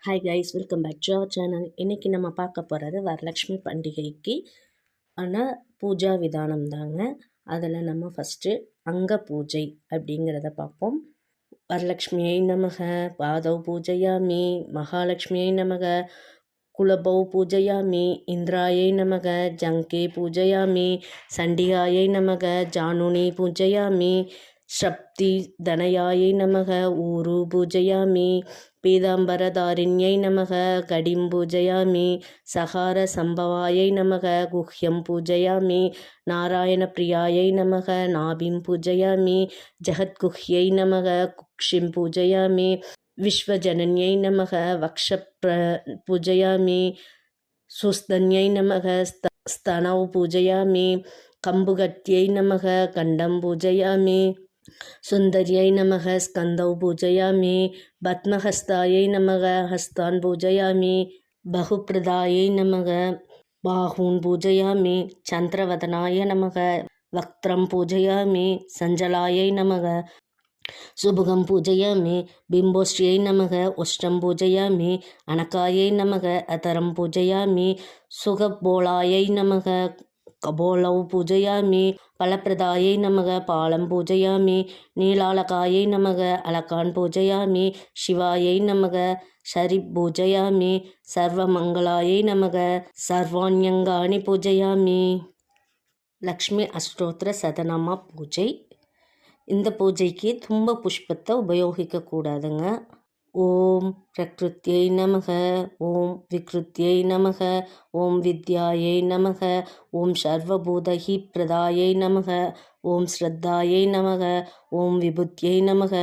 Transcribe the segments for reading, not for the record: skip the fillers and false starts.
Hi guys, welcome back to our channel. இன்றைக்கி நம்ம பார்க்க போகிறது வரலட்சுமி பண்டிகைக்கு பூஜா விதானம் தாங்க. அதில் நம்ம ஃபஸ்ட்டு அங்க பூஜை அப்படிங்கிறத பார்ப்போம். வரலட்சுமியை நமக பாதவ் பூஜையாமி, மகாலட்சுமியை நமக குலபௌ பூஜையாமி, இந்திராயை நமக ஜங்கே பூஜையாமி, சண்டிகாயை நமக ஜானுனி பூஜையாமி, ஸ்ரப்தி தனயாயை நமக ஊரு பூஜையாமி, பீதாம்பரதாரிண்யை நமக கடிம் பூஜையாமி, சகார சம்பவாயை நமக குஹ்யம் பூஜையாமி, நாராயண பிரியாயை நமக நாபிம் பூஜையாமி, ஜகத்குஹ்யை நமக குக்ஷிம் பூஜையாமி, விஸ்வஜனன்யை நமக வக்ஷ பூஜையாமி, சுஸ்தன்யை நமக ஸ்தனௌ பூஜையாமி, கம்புகட்யை நமக கண்டம் பூஜையாமி, சுந்தர்யை நமக ஸ்கந்தௌ பூஜையாமி, பத்மஹஸ்தாயை நமக ஹஸ்தான் பூஜையாமி, பகுப்ரதாயை நமக பாகூன் பூஜையாமி, சந்திரவதனாய நமக வக்த்ரம் பூஜையாமி, சஞ்சலாயை நமக சுபுகம் பூஜையாமி, பிம்போஸ்ரியை நமக உஷ்டம் பூஜையாமி, அனகாயை நமக அதரம் பூஜையாமி, சுகபோலாயை நமக கபோலௌ பூஜையாமி, பலப்பிரதாயை நமக பாலம் பூஜையாமி, நீலாலகாயை நமக அலகான் பூஜையாமி, சிவாயை நமக ஷரிப் பூஜையாமி, சர்வமங்களாயை நமக சர்வாண்யங்காணி பூஜையாமி. லக்ஷ்மி அஷ்டோத்திர சதநாம பூஜை. இந்த பூஜைக்கு தும்ப புஷ்பத்தை உபயோகிக்கக்கூடாதுங்க. ஓம் பிரக்ருத்யை நமக, ஓம் விக்ருத்யை நமக, ஓம் வித்யாயை நமக, ஓம் சர்வபூதஹி பிரதாயை நமக, ஓம் ஸ்ரத்தாயை நமக, ஓம் விபுத்யை நமக,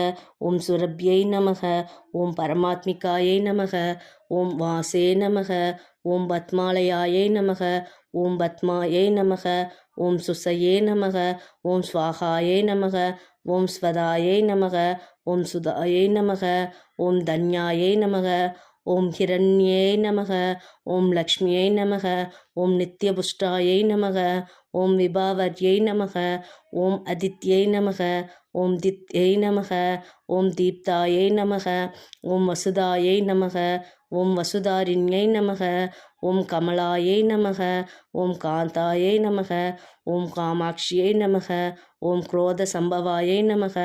ஓம் சுரப்யை நமக, ஓம் பரமாத்மிகாயை நமக, ஓம் வாசே நமக, ஓம் பத்மாலயாயை நமக, ஓம் பத்மாயை நமக, ஓம் சுசையே நமக, ஓம் ஸ்வாகாயை நமக, ஓம் ஸ்வதாயை நமக, ஓம் சுதாயை நமக, ஓம் தன்யாயை நமக, ஓம் ஹிரண்யே நமக, ஓம் லக்ஷ்மியை நமக, ஓம் நித்யபுஷ்டாயை நமக, ஓம் விபாவர்யை நமக, ஓம் அதித்யை நமக, ஓம் தித்யை நமக, ஓம் தீப்தாயை நமக, ஓம் வசுதாயை நமக, ஓம் வசுதாரிண்யை நமக, ஓம் கமலாயை நமக, ஓம் காந்தாயை நமக, ஓம் காமாட்சியை நமக, ஓம் குரோத சம்பவாயை நமக,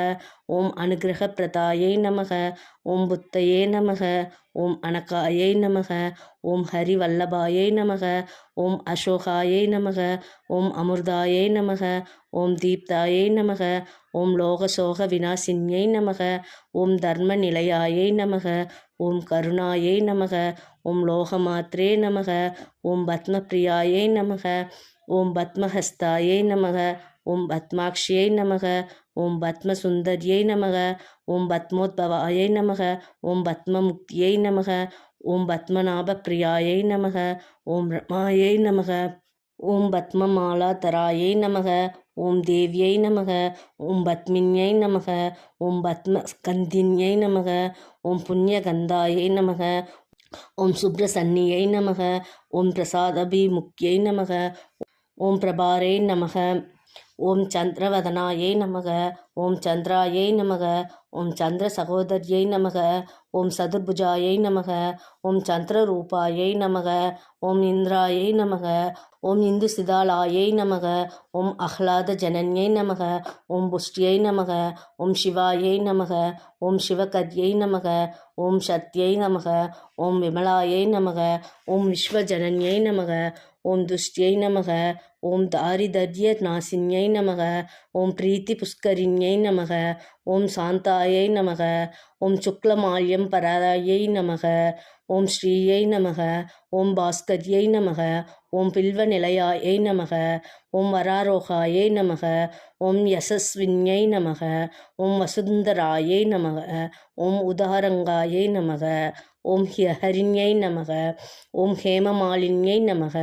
ஓம் அனுகிரக பிரதாயை நமக, ஓம் புத்தையே நமக, ஓம் அனகாயை நமக, ஓம் ஹரிவல்லபாயை நமக, ஓம் அசோகாயை நமக, ஓம் அமிர்தாயை நமக, ஓம் தீப்தாயை நமக, ஓம் லோகசோக விநாசின்யை நமக, ஓம் தர்ம நிலையாயை நமக, ஓம் கருணாயை நமக, ஓம் லோகமாத்ரே நமக, ஓம் பத்மபிரியாயை நமக, ஓம் பத்மஹஸ்தாயை நமக, ஓம் பத்மாக்ஷியை நமக, ஓம் பத்மசுந்தர்யை நமக, ஓம் பத்மோத்பவாயை நமக, ஓம் பத்மமுக்தியை நமக, ஓம் பத்மநாப பிரியாயை நமக, ஓம் ரமாயை நமக, ஓம் பத்மமாலாதராயை நமக, ஓம் தேவியை நமக, ஓம் பத்மின்யை நமக, ஓம் பத்மஸ்கந்தின்யை நமக, ஓம் புண்ணியகந்தாயை நமக, ஓம் சுப்ரசன்னியை நமக, ஓம் பிரசாதபிமுக்தியை நமக, ஓம் பிரபாரே நமக, ஓம் சந்திரவதனாயை நமக, ஓம் சந்திராயை நமக, ஓம் சந்திர சகோதரியை நமக, ஓம் சதுர்புஜாயை நமக, ஓம் சந்திரரூபாயை நமக, ஓம் இந்திராயை நமக, ஓம் இந்து சிதாலாயை நமக, ஓம் ஆஹ்லாத ஜனன்யை நமக, ஓம் புஷ்டியை நமக, ஓம் சிவாயை நமக, ஓம் சிவகத்யை நமக, ஓம் சத்யை நமக, ஓம் விமலாயை நமக, ஓம் விஸ்வஜனன்யை நமக, ஓம் துஷ்டியை நமக, ஓம் தாரிதர்ய நாசின்யை நமக, ஓம் பிரீத்தி புஷ்கரிண்யை நமக, ஓம் சாந்தாயை நமக, ஓம் சுக்லமால்யம் பராயை நமக, ஓம் ஸ்ரீயை நமக, ஓம் பாஸ்கர்யை நமக, ஓம் பில்வ நிலையாயை நமக, ஓம் வராரோகாயை நமக, ஓம் யசஸ்வின்யை நமக, ஓம் வசுந்தராயை நமக, ஓம் உதாரங்காயை நமக, ஓம் ஹரிண்யை நமக, ஓம் ஹேமமாலின்யை நமக,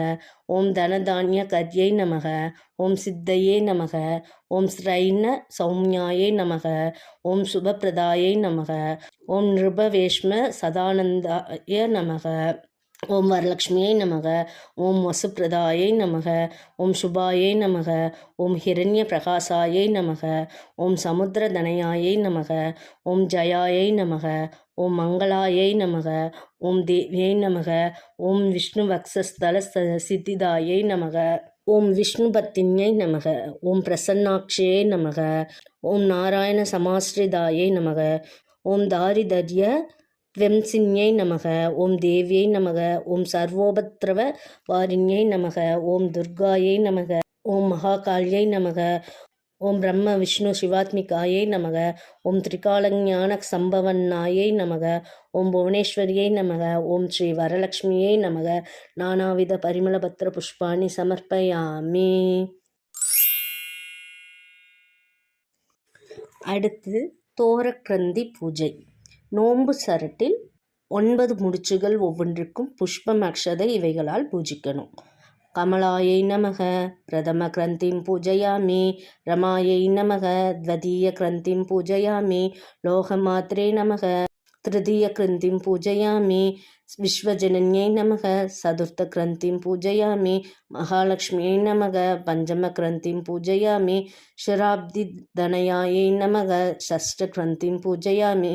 ஓம் தனதானிய கர்யை நமக, ஓம் சித்தையே நமக, ஓம் ஸ்ரைன சௌமியாயை நமக, ஓம் சுபப்பிரதாயை நமக, ஓம் நிருபவேஷ்ம சதானந்தாய நமக, ஓம் வரலக்ஷ்மியை நமக, ஓம் வசுப்பிரதாயை நமக, ஓம் சுபாயை நமக, ஓம் ஹிரண்ய பிரகாசாயை நமக, ஓம் சமுத்திரதனயாயை நமக, ஓம் ஜயாயை நமக, ஓம் மங்களாயை நமக, ஓம் தேவியை நமக, ஓம் விஷ்ணு வக்ஷஸ்தல சித்திதாயை நமக, ஓம் விஷ்ணு பத்தின்யை நமக, ஓம் பிரசன்னாட்சியை நமக, ஓம் நாராயண சமாஸ்ரிதாயை நமக, ஓம் தாரிதர்ய த்வம்சின்யை நமக, ஓம் தேவியை நமக, ஓம் சர்வோபத்ரவ வாரிண்யை நமக, ஓம் துர்காயை நமக, ஓம் மகாகாளியை நமக, ஓம் பிரம்ம விஷ்ணு சிவாத்மிகாயை நமக, ஓம் திரிகாலஞான சம்பவன்னாயை நமக, ஓம் புவனேஸ்வரியை நமக, ஓம் ஸ்ரீ வரலக்ஷ்மியை நமக. நானாவித பரிமளபத்திர புஷ்பாணி சமர்ப்பயாமி. அடுத்து தோரக்கிரந்தி பூஜை. நோன்பு சரட்டில் 9 முடிச்சுகள், ஒவ்வொன்றுக்கும் புஷ்பம் அக்ஷதை இவைகளால் பூஜிக்கணும். கமலாயை நமக, பிரதம கிரந்திம் பூஜையாமி. ரமாயை நமக, த்வதீய கிரந்திம் பூஜையாமி. லோகமாத்ரே நமக, திருதீய கிரந்திம் பூஜையாமி. விஸ்வஜனன்யை நமக, சதுர்த்த கிரந்திம் பூஜையாமி. மகாலட்சுமியை நமக, பஞ்சம கிரந்திம் பூஜையாமி. ஷராப்தி தனயாயை நமக, ஷஷ்ட கிரந்திம் பூஜையாமி.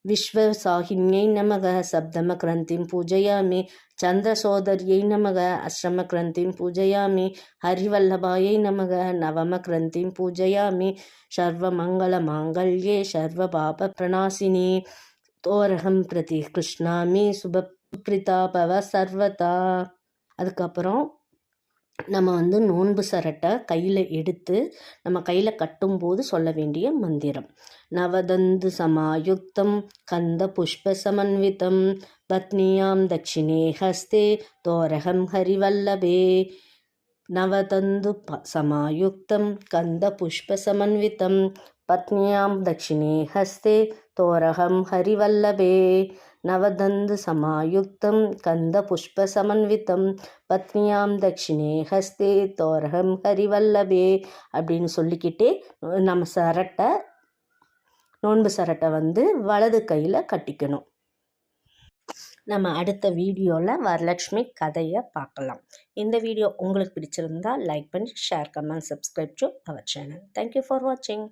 விஸ்வசாகின்யை நமக, சப்தம கிரந்திம் பூஜையாமி. சந்திரசோதர்யை நமக, அஷ்டம கிரந்திம் பூஜையாமி. ஹரிவல்லபாயை நமக, நவம கிரந்திம் பூஜையாமி. சர்வமங்கள மாங்கல்யே சர்வ பாப பிரணாசினி தோரகம் பிரதி கிருஷ்ணாமி சுபப்ரிதா பவ சர்வதா. அதுக்கப்புறம் நம்ம நோன்பு சரட்டை கையில் எடுத்து நம்ம கையில் கட்டும்போது சொல்ல வேண்டிய மந்திரம். நவதந்து சமாயுக்தம் கந்த புஷ்ப சமன்விதம் பத்னியாம் தட்சிணே ஹஸ்தே தோரகம் ஹரிவல்லபே. நவதந்து சமாயுக்தம் கந்த புஷ்ப சமன்விதம் பத்னியாம் தட்சிணே ஹஸ்தே தோரகம் ஹரிவல்லபே. நவதந்து சமாயுக்தம் கந்த புஷ்ப சமன்விதம் பத்னியாம் தட்சிணே ஹஸ்தே தோரகம் ஹரிவல்லபே அப்படின்னு சொல்லிக்கிட்டே நம்ம நோன்பு சரட்டை வலது கையில் கட்டிக்கணும். நம்ம அடுத்த வீடியோவில் வரலட்சுமி கதையை பார்க்கலாம். இந்த வீடியோ உங்களுக்கு பிடிச்சிருந்தா லைக் பண்ணி share, comment, subscribe to our channel. Thank you for வாட்சிங்.